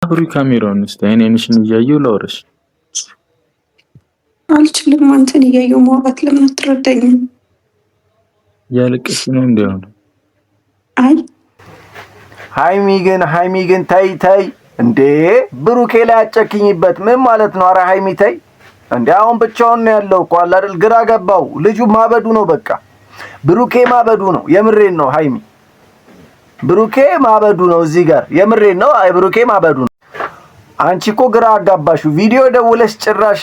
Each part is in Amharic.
አብሪ ካሜራውን እስቲ እኔንሽን እያየሁ ላውራሽ። አልችልም። አንተን እያየሁ ማውራት ለምን አትረዳኝም? ያለቅሽ ነው እንደሆነ። አይ ሃይሚ ግን ተይ እንዴ! ብሩኬ ላይ አጨክኝበት ምን ማለት ነው? አረ ሃይሚ ተይ እንዴ! አሁን ብቻውን ነው ያለው እኮ አለ አይደል? ግራ ገባው። ልጁ ማበዱ ነው በቃ። ብሩኬ ማበዱ ነው። የምሬን ነው ሃይሚ። ብሩኬ ማበዱ ነው እዚህ ጋር የምሬን ነው። አይ ብሩኬ ማበዱ ነው። አንቺ እኮ ግራ አጋባሹ። ቪዲዮ ደውለሽ ጭራሽ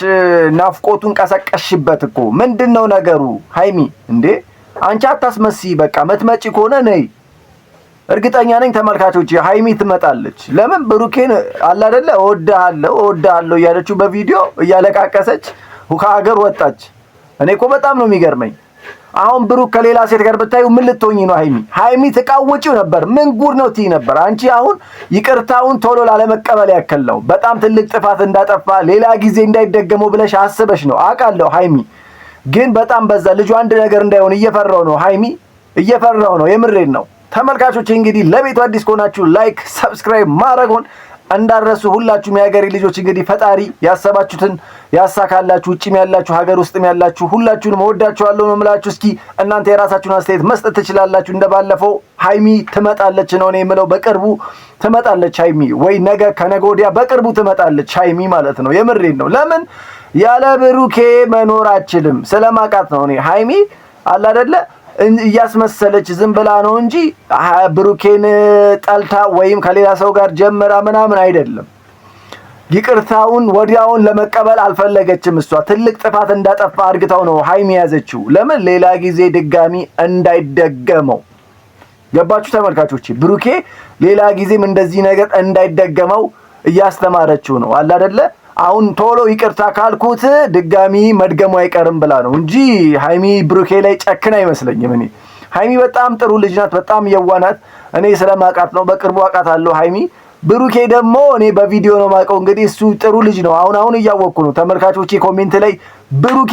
ናፍቆቱን ቀሰቀሽበት እኮ። ምንድነው ነገሩ ሃይሚ? እንዴ አንቺ አታስመስይ። በቃ መትመጪ ከሆነ ነይ። እርግጠኛ ነኝ ተመልካቾች ሃይሚ ትመጣለች። ለምን ብሩኬን አለ አይደለ እወድሃለሁ እያለችው በቪዲዮ እያለቃቀሰች ከሀገር ወጣች። እኔ እኮ በጣም ነው የሚገርመኝ። አሁን ብሩክ ከሌላ ሴት ጋር ብታዩ ምን ልትሆኚ ነው ሃይሚ? ትቃወጪው ነበር። ምን ጉድ ነው ትይ ነበር። አንቺ አሁን ይቅርታውን ቶሎ ላለመቀበል ያክል ነው። በጣም ትልቅ ጥፋት እንዳጠፋ ሌላ ጊዜ እንዳይደገመው ብለሽ አስበሽ ነው አውቃለሁ ሃይሚ። ግን በጣም በዛ። ልጁ አንድ ነገር እንዳይሆን እየፈራው ነው ሃይሚ፣ እየፈራው ነው። የምሬን ነው። ተመልካቾች እንግዲህ ለቤቱ አዲስ ከሆናችሁ ላይክ ሰብስክራይብ ማድረጉን እንዳረሱ ሁላችሁም የሀገሬ ልጆች እንግዲህ ፈጣሪ ያሰባችሁትን ያሳካላችሁ። ውጭም ያላችሁ ሀገር ውስጥም ያላችሁ ሁላችሁንም ወዳችኋለሁ ነው የምላችሁ። እስኪ እናንተ የራሳችሁን አስተያየት መስጠት ትችላላችሁ። እንደባለፈው ሃይሚ ትመጣለች ነው እኔ የምለው። በቅርቡ ትመጣለች ሃይሚ፣ ወይ ነገ ከነገ ወዲያ በቅርቡ ትመጣለች ሃይሚ ማለት ነው። የምሬን ነው። ለምን ያለ ብሩኬ መኖር አችልም ስለማቃት ነው። እኔ ሃይሚ አለ አይደለ እያስመሰለች ዝም ብላ ነው እንጂ ብሩኬን ጠልታ ወይም ከሌላ ሰው ጋር ጀመራ ምናምን አይደለም። ይቅርታውን ወዲያውን ለመቀበል አልፈለገችም። እሷ ትልቅ ጥፋት እንዳጠፋ አድርግታው ነው ሃይሚ ያዘችው። ለምን ሌላ ጊዜ ድጋሚ እንዳይደገመው። ገባችሁ ተመልካቾች? ብሩኬ ሌላ ጊዜም እንደዚህ ነገር እንዳይደገመው እያስተማረችው ነው አለ አይደለ? አሁን ቶሎ ይቅርታ ካልኩት ድጋሚ መድገሙ አይቀርም ብላ ነው እንጂ ሃይሚ ብሩኬ ላይ ጨክና አይመስለኝም። እኔ ሃይሚ በጣም ጥሩ ልጅ ናት፣ በጣም የዋናት። እኔ ስለማውቃት ነው፣ በቅርቡ አውቃታለሁ ሃይሚ። ብሩኬ ደግሞ እኔ በቪዲዮ ነው ማውቀው። እንግዲህ እሱ ጥሩ ልጅ ነው። አሁን እያወቅኩ ነው። ተመልካቾቼ ኮሜንት ላይ ብሩኬ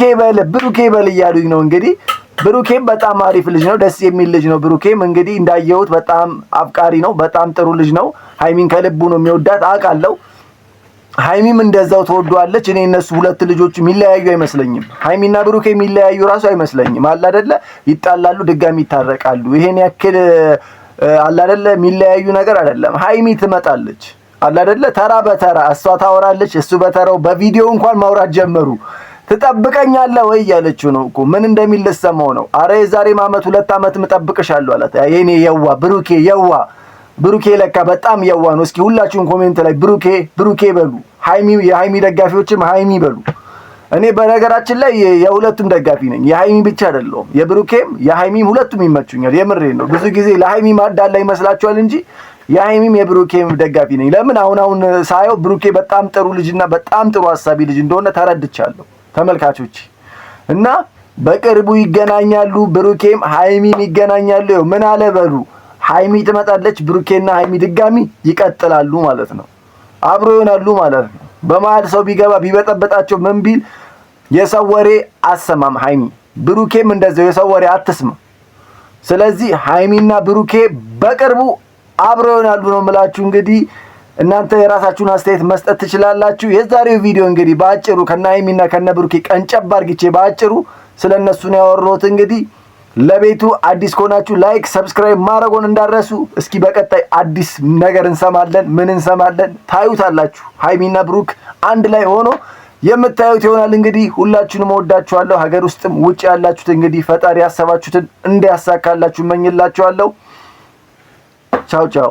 በል እያሉኝ ነው። እንግዲህ ብሩኬም በጣም አሪፍ ልጅ ነው፣ ደስ የሚል ልጅ ነው። ብሩኬም እንግዲህ እንዳየሁት በጣም አፍቃሪ ነው፣ በጣም ጥሩ ልጅ ነው። ሃይሚን ከልቡ ነው የሚወዳት አውቃለሁ። ሃይሚም እንደዛው ተወዷለች። እኔ እነሱ ሁለት ልጆች የሚለያዩ አይመስለኝም። ሃይሚና ብሩኬ የሚለያዩ ራሱ አይመስለኝም። አለ አይደለ? ይጣላሉ፣ ድጋሚ ይታረቃሉ። ይሄን ያክል አለ አይደለ? የሚለያዩ ነገር አይደለም። ሃይሚ ትመጣለች አለ አይደለ? ተራ በተራ እሷ ታወራለች፣ እሱ በተራው በቪዲዮ እንኳን ማውራት ጀመሩ። ትጠብቀኛለህ ወይ ያለችው ነው እኮ ምን እንደሚል ልሰማው ነው። አረ የዛሬ ዓመት 2 ዓመት እጠብቅሻለሁ አላት። የኔ የዋ ብሩኬ ለካ በጣም የዋ ነው። እስኪ ሁላችሁም ኮሜንት ላይ ብሩኬ በሉ። የሃይሚ ደጋፊዎችም ሃይሚ በሉ። እኔ በነገራችን ላይ የሁለቱም ደጋፊ ነኝ። የሃይሚ ብቻ አይደለሁም፣ የብሩኬም የሃይሚም ሁለቱም ይመቹኛል። የምሬን ነው። ብዙ ጊዜ ለሃይሚ ማዳላ ይመስላችኋል እንጂ የሃይሚም የብሩኬም ደጋፊ ነኝ። ለምን አሁን ሳየው ብሩኬ በጣም ጥሩ ልጅና በጣም ጥሩ ሐሳቢ ልጅ እንደሆነ ተረድቻለሁ ተመልካቾች። እና በቅርቡ ይገናኛሉ፣ ብሩኬም ሃይሚም ይገናኛሉ። ምን አለ በሉ ሃይሚ ትመጣለች፣ ብሩኬና ሃይሚ ድጋሚ ይቀጥላሉ ማለት ነው። አብሮ ይሆናሉ ማለት ነው። በመሀል ሰው ቢገባ ቢበጠበጣቸው ምን ቢል የሰው ወሬ አሰማም ሃይሚ። ብሩኬም እንደዛው የሰው ወሬ አትስማ። ስለዚህ ሃይሚና ብሩኬ በቅርቡ አብሮ ይሆናሉ ነው የምላችሁ። እንግዲህ እናንተ የራሳችሁን አስተያየት መስጠት ትችላላችሁ። የዛሬው ቪዲዮ እንግዲህ በአጭሩ ከነ ሃይሚና ከነ ብሩኬ ቀንጨብ አድርጌ በአጭሩ ስለነሱ ነው ያወራሁት። እንግዲህ ለቤቱ አዲስ ከሆናችሁ ላይክ ሰብስክራይብ ማድረጉን እንዳረሱ። እስኪ በቀጣይ አዲስ ነገር እንሰማለን ታዩታላችሁ። ሃይሚና ብሩክ አንድ ላይ ሆኖ የምታዩት ይሆናል። እንግዲህ ሁላችሁንም ወዳችኋለሁ። ሀገር ውስጥም ውጭ ያላችሁት እንግዲህ ፈጣሪ ያሰባችሁትን እንዲያሳካላችሁ እመኝላችኋለሁ። ቻው